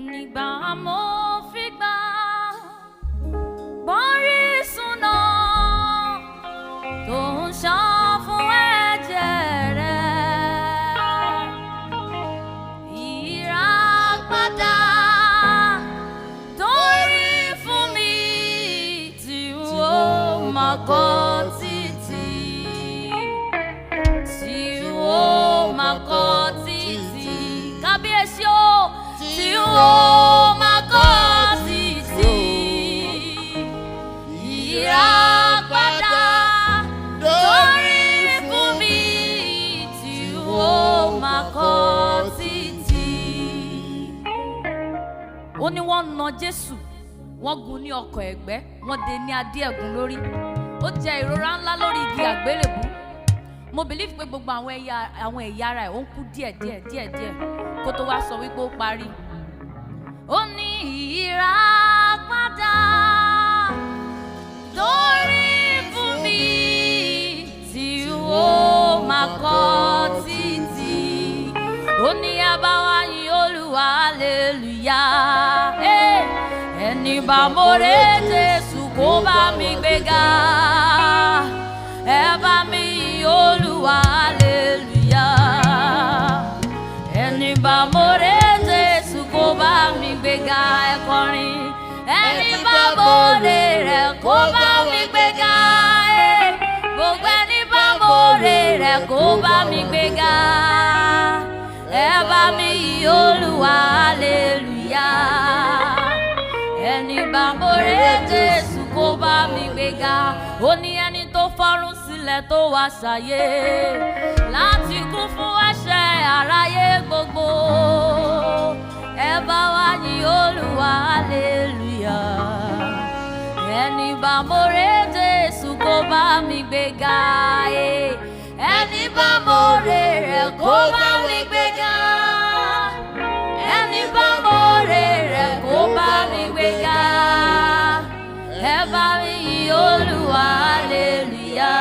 onígbà mo fi gbà bọ́rí súná tó ń ṣàn fún ẹ̀jẹ̀ rẹ̀ ìràpadà torí fún mi tí ó máa kọ́ títí tí ó máa kọ́ títí kábíyèsí o tí ó máa kọ́ títí ìràpadà torí fún mi tí ó máa kọ́ títí. Ó ní wọ́n na Jésù, wọ́n gún ní ọkọ̀ ẹ̀gbẹ́, wọ́n dé ní adé ẹ̀gún lórí, ó jẹ ìrora ńlá lórí igi àgbélébùú. Mo believe pé gbogbo àwọn ẹ̀yà ara ẹ̀ ó ń kú díẹ̀ kó tó wá sọ wípé ó parí. Ó ní ìràpadà torí fún mi tí ó máa kọ́ títí. Ó ní ẹ bá wa yìn Olúwa hallelujah. Ẹni bá mọ̀rẹ́ Jésù kó bá mi gbéga. Ẹ bá mi yìn Olúwa hallelujah. Ẹni bá mọ̀rẹ́ Jésù kó bá mi gbéga. Ẹ kọrin. Ẹni bá mọ̀rẹ́ rẹ̀ kó bá mi gbéga. Gbogbo ẹni bá mọ̀rẹ́ rẹ̀ kó bá mi gbéga. Ẹ bá mi yìn Olúwa hallelujah. Ẹni bá mọ̀rẹ́ Jésù kó bá mi gbéga. Ó ní ẹni tó fọ́run sílẹ̀ tó wá sáyé láti kú fún ẹ̀ṣẹ̀ aráyé gbogbo. Ẹ bá wa yìn Olúwa hallelujah. Ẹni bá mọ̀rẹ́ Jésù kó bá mi gbéga. Ẹni bá mọ̀rẹ́ rẹ̀ kó bá mi gbéga. Ẹni bá mọ̀rẹ́ rẹ̀ kó bá mi gbéga. Ẹ bá mi yìn Olúwa hallelujah.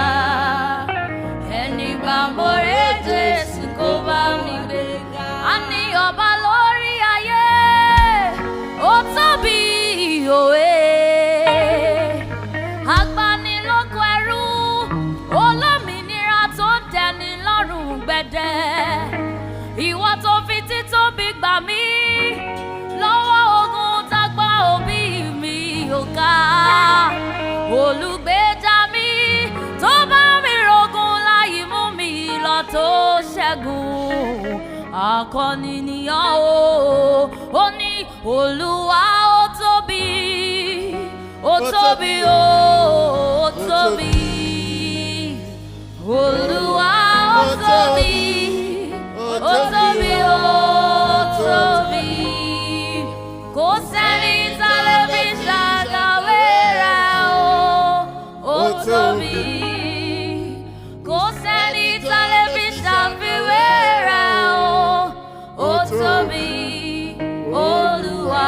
Ẹni bá mọ̀rẹ́ Jésù kó bá mi gbéga. A ní ọba lórí ayé, ó tóbi òwe. Agbanilógo ẹrú, olómìnira tó ń tẹ́ni lọ́rùn gbẹ̀dẹ̀. Ìwọ tó fi títóbi gbà mí lọ́wọ́ ogun tágbá òbí mi ò ká. Olùgbèjà mi tó bá mi rogun láyé mú mi lọ tó ṣẹ́gun. Akọni nìyàn o, ó ní Olúwa ó tóbi, ó tóbi o, ó tóbi. Olúwa ó tóbi, ó tóbi o, ó tóbi. Kò sẹ́ni tá lè fi ṣàkàwé rẹ̀ o, ó tóbi. Kò sẹ́ni tá lè fi ṣàfiwé rẹ̀ o, ó tóbi. Olúwa.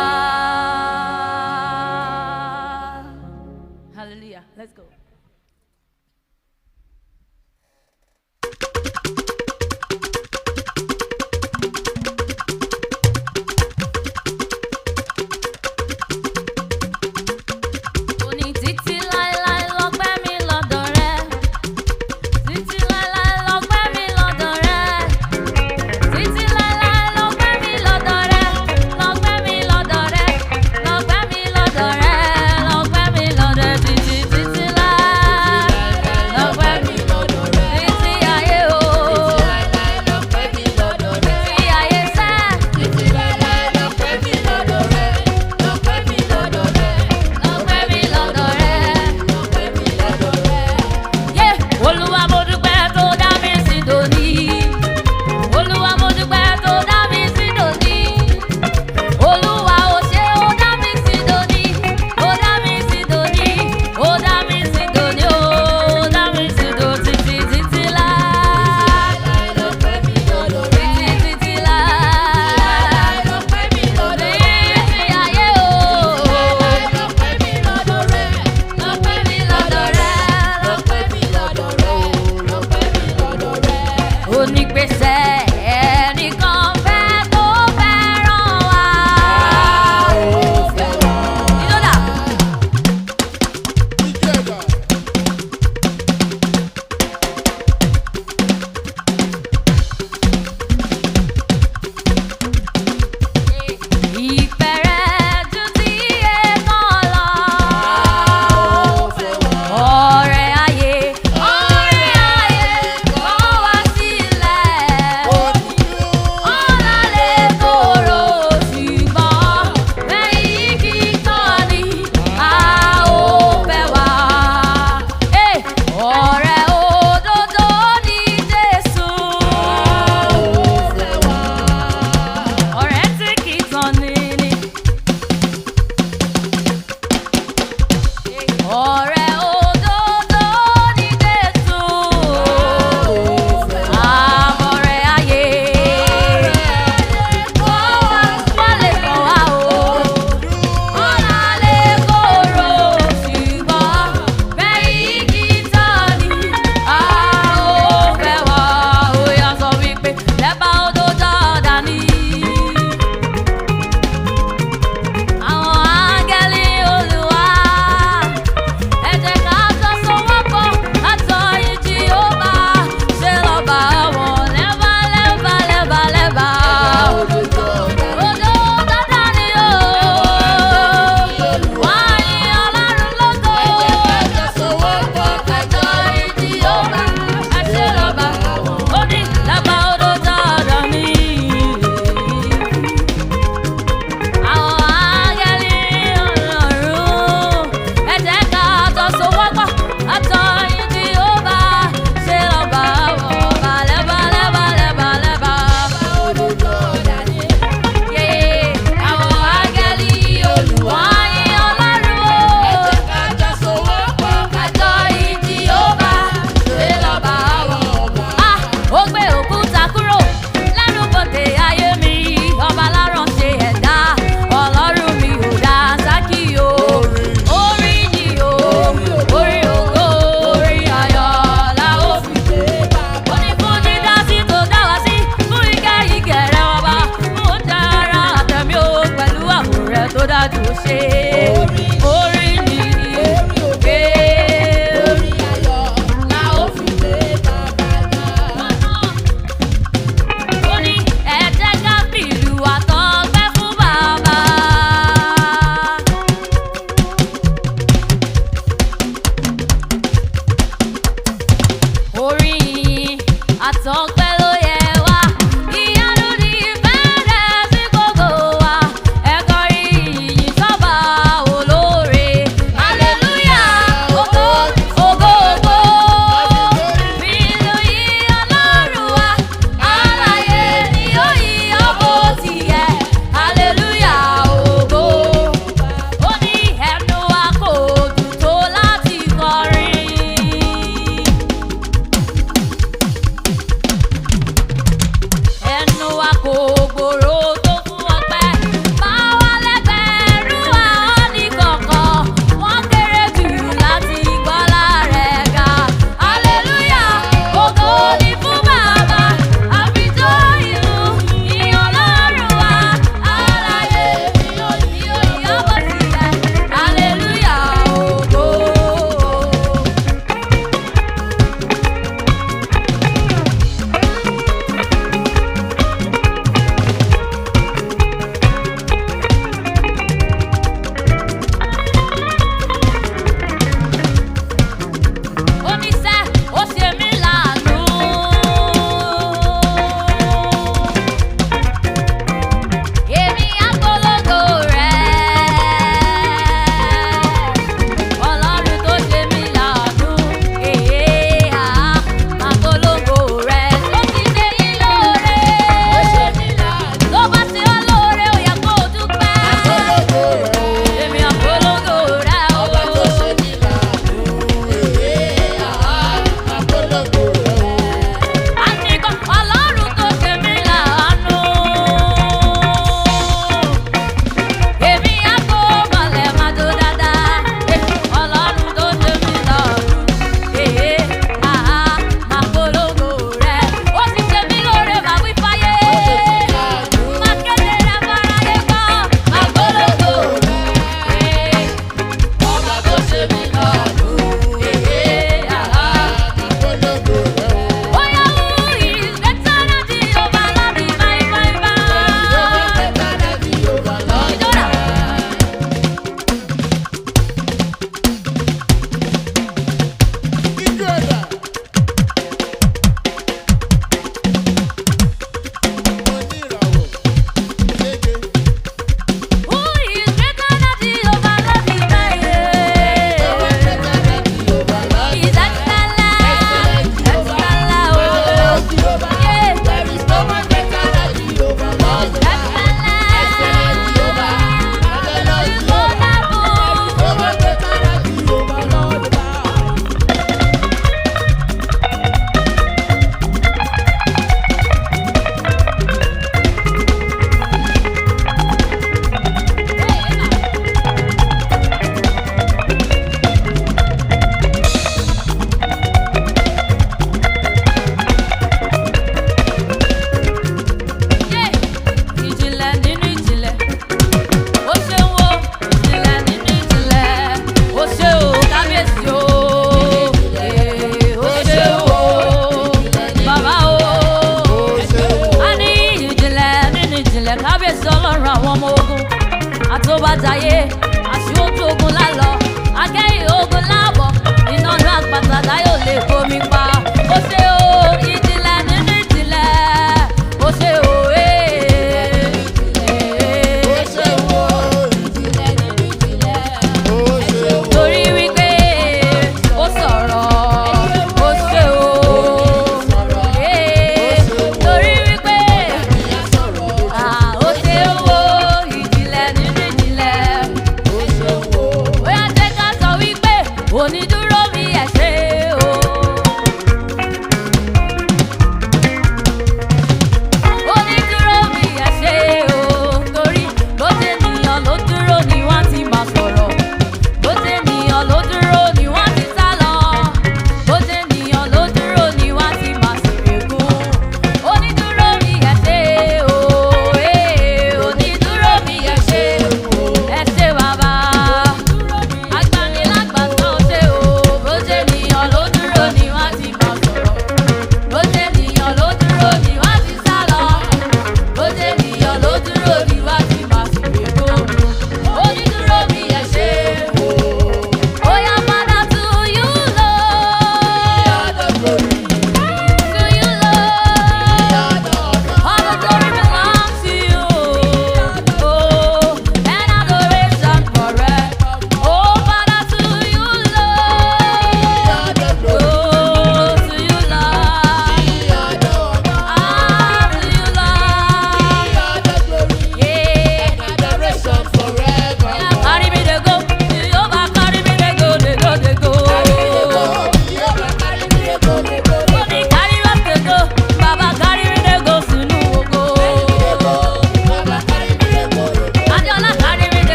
Hallelujah. Let's go. àtọ́pẹ́ ló yẹ wá. Ìyanu ni ìbẹ̀rẹ̀ sí gbogbo wa. Ẹ kọrin ìyìn sọ́ba olóore. Hallelujah, ògo, ògo, ògo. Ìlú yìí Ọlọ́run wa, alààyè ni ó yí ọbọ̀ tiẹ̀. Hallelujah, ògo. Ó ní ẹnu wa kò dùn tó láti kọrin.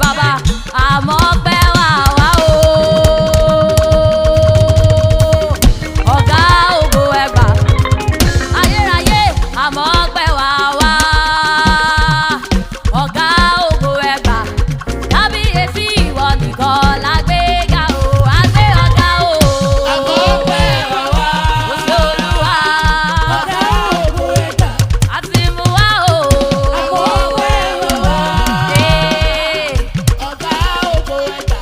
bàbá àmọ́ pẹ́ wà wá o. Ọ̀gá ògo ẹgbà ayérayé àmọ́ pẹ́ wà wá. Ọ̀gá ògo ẹgbà kábíyèsí ìwọ nìkan lágbéga o. Àgbé ọ̀gá o. Àmọ́ pẹ́ wà wá. Ó ṣe Olúwa. Ọ̀gá ògo ẹgbà. Àti mú wá o. Àmọ́ pẹ́ wà wá. Ee. Ọ̀gá ògo ẹgbà.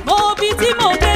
mo bí tí mo dé.